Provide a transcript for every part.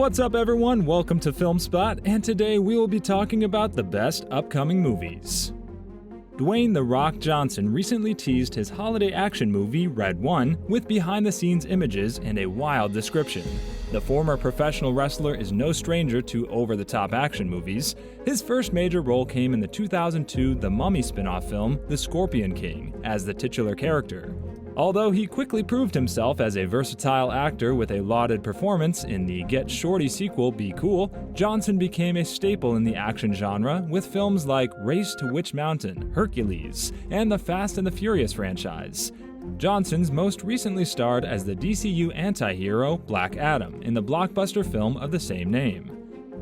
What's up, everyone? Welcome to FilmSpot, and today we will be talking about the best upcoming movies. Dwayne "The Rock" Johnson recently teased his holiday action movie Red One with behind-the-scenes images and a wild description. The former professional wrestler is no stranger to over-the-top action movies. His first major role came in the 2002 The Mummy spin-off film The Scorpion King as the titular character. Although he quickly proved himself as a versatile actor with a lauded performance in the Get Shorty sequel Be Cool, Johnson became a staple in the action genre with films like Race to Witch Mountain, Hercules, and the Fast and the Furious franchise. Johnson's most recently starred as the DCU anti-hero Black Adam in the blockbuster film of the same name.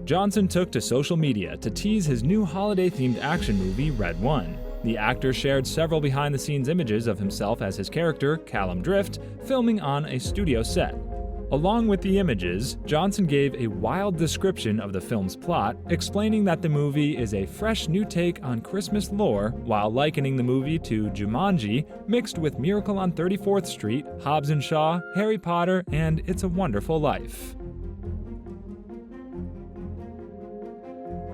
Johnson took to social media to tease his new holiday-themed action movie Red One. The actor shared several behind-the-scenes images of himself as his character, Callum Drift, filming on a studio set. Along with the images, Johnson gave a wild description of the film's plot, explaining that the movie is a fresh new take on Christmas lore, while likening the movie to Jumanji, mixed with Miracle on 34th Street, Hobbs & Shaw, Harry Potter, and It's a Wonderful Life.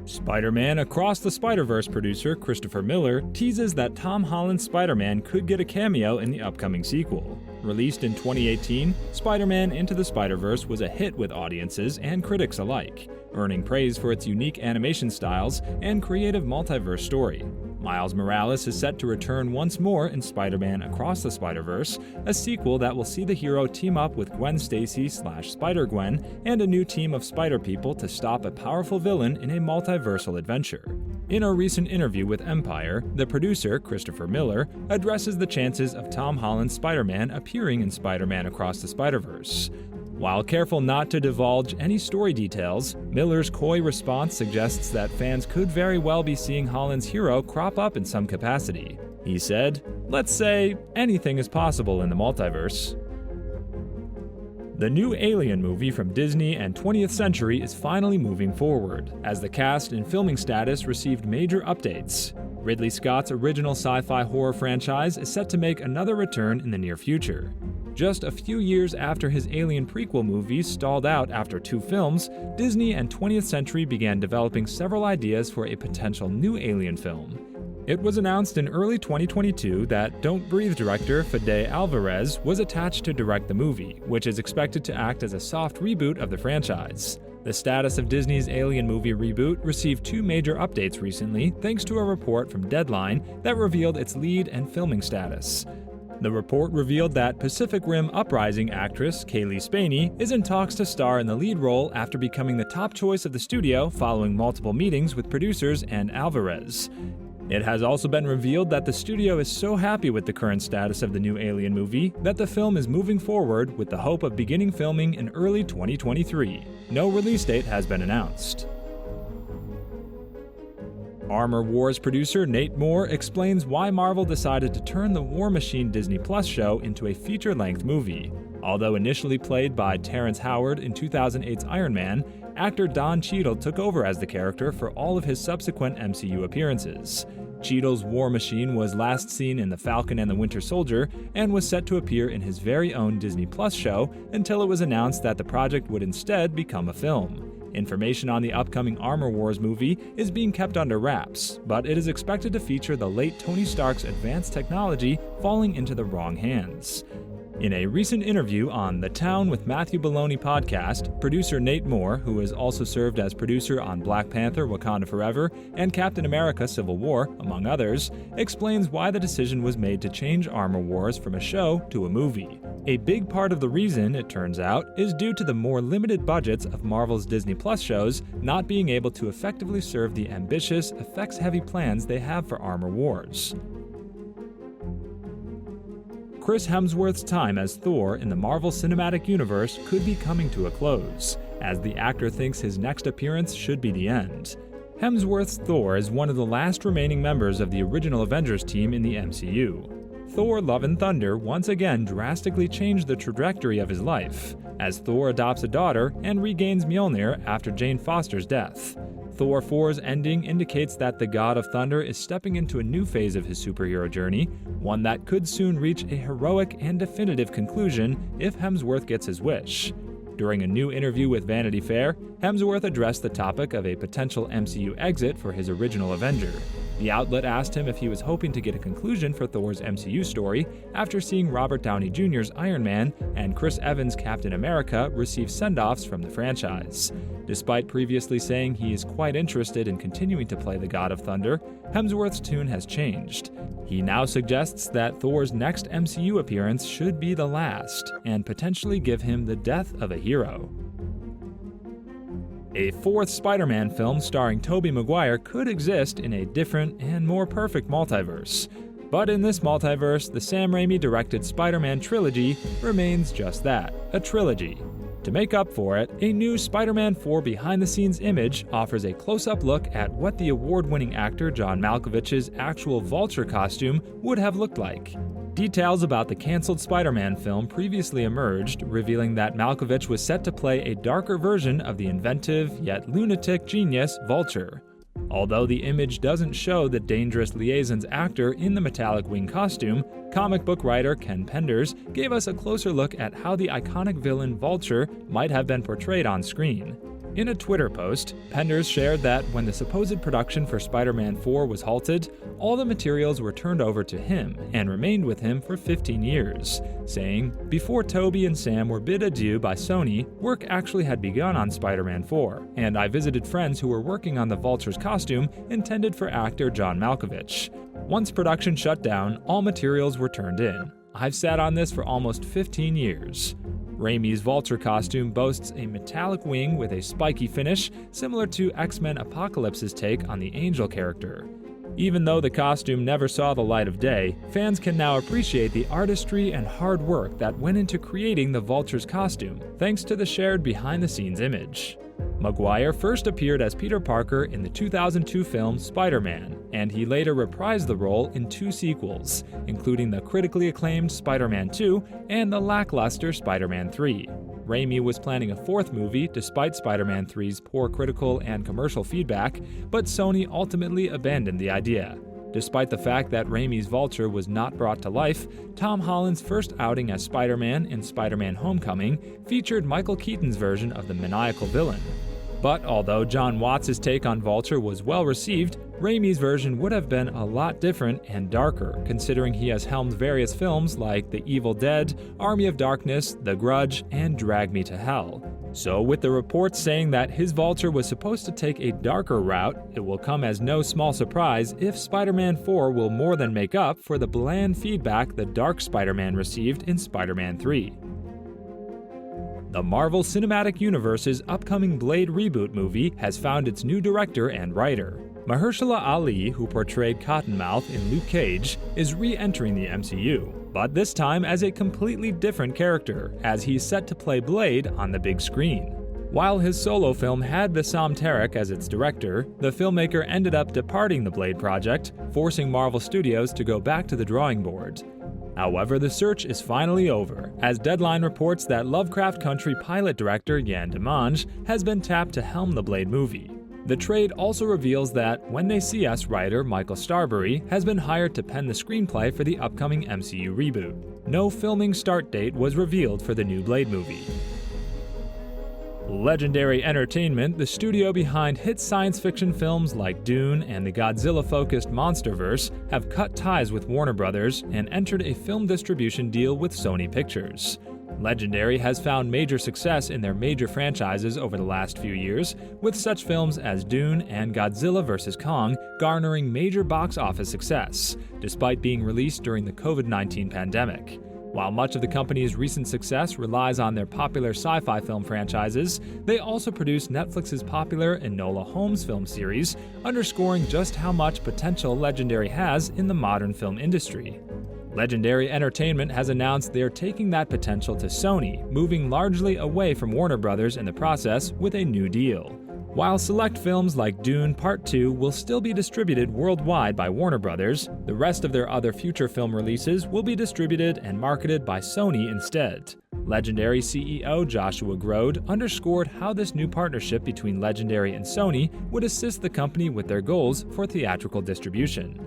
Spider-Man Across the Spider-Verse producer Christopher Miller teases that Tom Holland's Spider-Man could get a cameo in the upcoming sequel. Released in 2018, Spider-Man Into the Spider-Verse was a hit with audiences and critics alike, earning praise for its unique animation styles and creative multiverse story. Miles Morales is set to return once more in Spider-Man Across the Spider-Verse, a sequel that will see the hero team up with Gwen Stacy / Spider-Gwen and a new team of Spider-People to stop a powerful villain in a multiversal adventure. In a recent interview with Empire, the producer, Christopher Miller, addresses the chances of Tom Holland's Spider-Man appearing in Spider-Man Across the Spider-Verse. While careful not to divulge any story details, Miller's coy response suggests that fans could very well be seeing Holland's hero crop up in some capacity. He said, "Let's say anything is possible in the multiverse." The new Alien movie from Disney and 20th Century is finally moving forward, as the cast and filming status received major updates. Ridley Scott's original sci-fi horror franchise is set to make another return in the near future. Just a few years after his Alien prequel movies stalled out after 2 films, Disney and 20th Century began developing several ideas for a potential new Alien film. It was announced in early 2022 that Don't Breathe director Fede Alvarez was attached to direct the movie, which is expected to act as a soft reboot of the franchise. The status of Disney's Alien movie reboot received 2 major updates recently thanks to a report from Deadline that revealed its lead and filming status. The report revealed that Pacific Rim Uprising actress Kaylee Spaney is in talks to star in the lead role after becoming the top choice of the studio following multiple meetings with producers and Alvarez. It has also been revealed that the studio is so happy with the current status of the new Alien movie that the film is moving forward with the hope of beginning filming in early 2023. No release date has been announced. Armor Wars producer Nate Moore explains why Marvel decided to turn the War Machine Disney Plus show into a feature-length movie. Although initially played by Terrence Howard in 2008's Iron Man, actor Don Cheadle took over as the character for all of his subsequent MCU appearances. Cheadle's War Machine was last seen in The Falcon and the Winter Soldier and was set to appear in his very own Disney Plus show until it was announced that the project would instead become a film. Information on the upcoming Armor Wars movie is being kept under wraps, but it is expected to feature the late Tony Stark's advanced technology falling into the wrong hands. In a recent interview on The Town with Matthew Baloney podcast, producer Nate Moore, who has also served as producer on Black Panther: Wakanda Forever and Captain America: Civil War, among others, explains why the decision was made to change Armor Wars from a show to a movie. A big part of the reason, it turns out, is due to the more limited budgets of Marvel's Disney Plus shows not being able to effectively serve the ambitious, effects-heavy plans they have for Armor Wars. Chris Hemsworth's time as Thor in the Marvel Cinematic Universe could be coming to a close, as the actor thinks his next appearance should be the end. Hemsworth's Thor is one of the last remaining members of the original Avengers team in the MCU. Thor: Love and Thunder once again drastically changed the trajectory of his life, as Thor adopts a daughter and regains Mjolnir after Jane Foster's death. Thor 4's ending indicates that the God of Thunder is stepping into a new phase of his superhero journey, one that could soon reach a heroic and definitive conclusion if Hemsworth gets his wish. During a new interview with Vanity Fair, Hemsworth addressed the topic of a potential MCU exit for his original Avenger. The outlet asked him if he was hoping to get a conclusion for Thor's MCU story after seeing Robert Downey Jr.'s Iron Man and Chris Evans' Captain America receive send-offs from the franchise. Despite previously saying he is quite interested in continuing to play the God of Thunder, Hemsworth's tune has changed. He now suggests that Thor's next MCU appearance should be the last, and potentially give him the death of a hero. A fourth Spider-Man film starring Tobey Maguire could exist in a different and more perfect multiverse. But in this multiverse, the Sam Raimi-directed Spider-Man trilogy remains just that, a trilogy. To make up for it, a new Spider-Man 4 behind-the-scenes image offers a close-up look at what the award-winning actor John Malkovich's actual Vulture costume would have looked like. Details about the canceled Spider-Man film previously emerged, revealing that Malkovich was set to play a darker version of the inventive yet lunatic genius Vulture. Although the image doesn't show the Dangerous Liaisons actor in the metallic wing costume, comic book writer Ken Penders gave us a closer look at how the iconic villain Vulture might have been portrayed on screen. In a Twitter post, Penders shared that when the supposed production for Spider-Man 4 was halted, all the materials were turned over to him and remained with him for 15 years, saying, "Before Tobey and Sam were bid adieu by Sony, work actually had begun on Spider-Man 4, and I visited friends who were working on the Vulture's costume intended for actor John Malkovich. Once production shut down, all materials were turned in. I've sat on this for almost 15 years." Raimi's Vulture costume boasts a metallic wing with a spiky finish, similar to X-Men Apocalypse's take on the Angel character. Even though the costume never saw the light of day, fans can now appreciate the artistry and hard work that went into creating the Vulture's costume, thanks to the shared behind-the-scenes image. Maguire first appeared as Peter Parker in the 2002 film Spider-Man, and he later reprised the role in 2 sequels, including the critically acclaimed Spider-Man 2 and the lackluster Spider-Man 3. Raimi was planning a 4th movie despite Spider-Man 3's poor critical and commercial feedback, but Sony ultimately abandoned the idea. Despite the fact that Raimi's Vulture was not brought to life, Tom Holland's first outing as Spider-Man in Spider-Man: Homecoming featured Michael Keaton's version of the maniacal villain. But although John Watts' take on Vulture was well received, Raimi's version would have been a lot different and darker, considering he has helmed various films like The Evil Dead, Army of Darkness, The Grudge, and Drag Me to Hell. So with the reports saying that his Vulture was supposed to take a darker route, it will come as no small surprise if Spider-Man 4 will more than make up for the bland feedback the Dark Spider-Man received in Spider-Man 3. The Marvel Cinematic Universe's upcoming Blade reboot movie has found its new director and writer. Mahershala Ali, who portrayed Cottonmouth in Luke Cage, is re-entering the MCU, but this time as a completely different character, as he's set to play Blade on the big screen. While his solo film had Bassam Tarek as its director, the filmmaker ended up departing the Blade project, forcing Marvel Studios to go back to the drawing board. However, the search is finally over, as Deadline reports that Lovecraft Country pilot director Yann Demange has been tapped to helm the Blade movie. The trade also reveals that When They See Us writer Michael Starbury has been hired to pen the screenplay for the upcoming MCU reboot. No filming start date was revealed for the new Blade movie. Legendary Entertainment, the studio behind hit science fiction films like Dune and the Godzilla-focused MonsterVerse, have cut ties with Warner Bros. And entered a film distribution deal with Sony Pictures. Legendary has found major success in their major franchises over the last few years, with such films as Dune and Godzilla Vs Kong garnering major box office success, despite being released during the COVID-19 pandemic. While much of the company's recent success relies on their popular sci-fi film franchises, they also produce Netflix's popular Enola Holmes film series, underscoring just how much potential Legendary has in the modern film industry. Legendary Entertainment has announced they are taking that potential to Sony, moving largely away from Warner Bros. In the process with a new deal. While select films like Dune Part 2 will still be distributed worldwide by Warner Bros., the rest of their other future film releases will be distributed and marketed by Sony instead. Legendary CEO Joshua Grode underscored how this new partnership between Legendary and Sony would assist the company with their goals for theatrical distribution.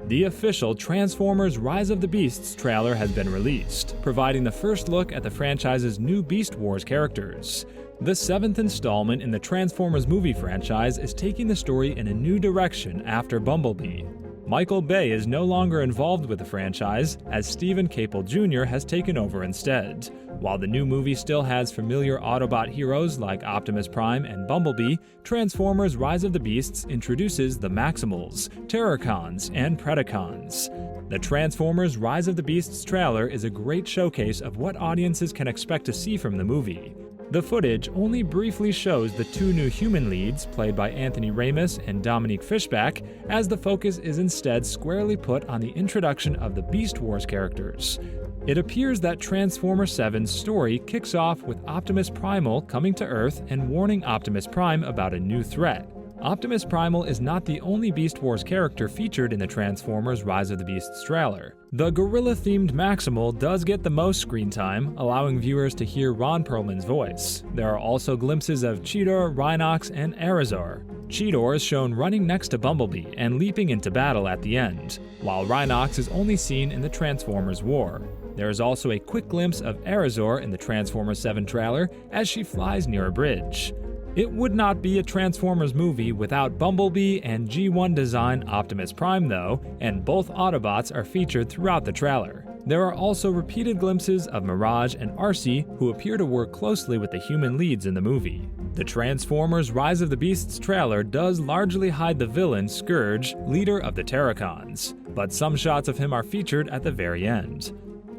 The official Transformers Rise of the Beasts trailer has been released, providing the first look at the franchise's new Beast Wars characters. The 7th installment in the Transformers movie franchise is taking the story in a new direction after Bumblebee. Michael Bay is no longer involved with the franchise, as Stephen Caple Jr. has taken over instead. While the new movie still has familiar Autobot heroes like Optimus Prime and Bumblebee, Transformers Rise of the Beasts introduces the Maximals, Terrorcons, and Predacons. The Transformers Rise of the Beasts trailer is a great showcase of what audiences can expect to see from the movie. The footage only briefly shows the two new human leads, played by Anthony Ramos and Dominique Fishback, as the focus is instead squarely put on the introduction of the Beast Wars characters. It appears that Transformer 7's story kicks off with Optimus Primal coming to Earth and warning Optimus Prime about a new threat. Optimus Primal is not the only Beast Wars character featured in the Transformers Rise of the Beasts trailer. The gorilla-themed Maximal does get the most screen time, allowing viewers to hear Ron Perlman's voice. There are also glimpses of Cheetor, Rhinox, and Arizar. Cheetor is shown running next to Bumblebee and leaping into battle at the end, while Rhinox is only seen in the Transformers War. There is also a quick glimpse of Arizar in the Transformers 7 trailer as she flies near a bridge. It would not be a Transformers movie without Bumblebee and G1 design Optimus Prime though, and both Autobots are featured throughout the trailer. There are also repeated glimpses of Mirage and Arcee, who appear to work closely with the human leads in the movie. The Transformers Rise of the Beasts trailer does largely hide the villain, Scourge, leader of the Terracons, but some shots of him are featured at the very end.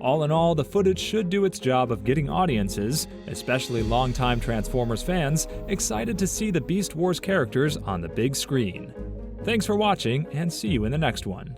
All in all, the footage should do its job of getting audiences, especially longtime Transformers fans, excited to see the Beast Wars characters on the big screen. Thanks for watching, and see you in the next one.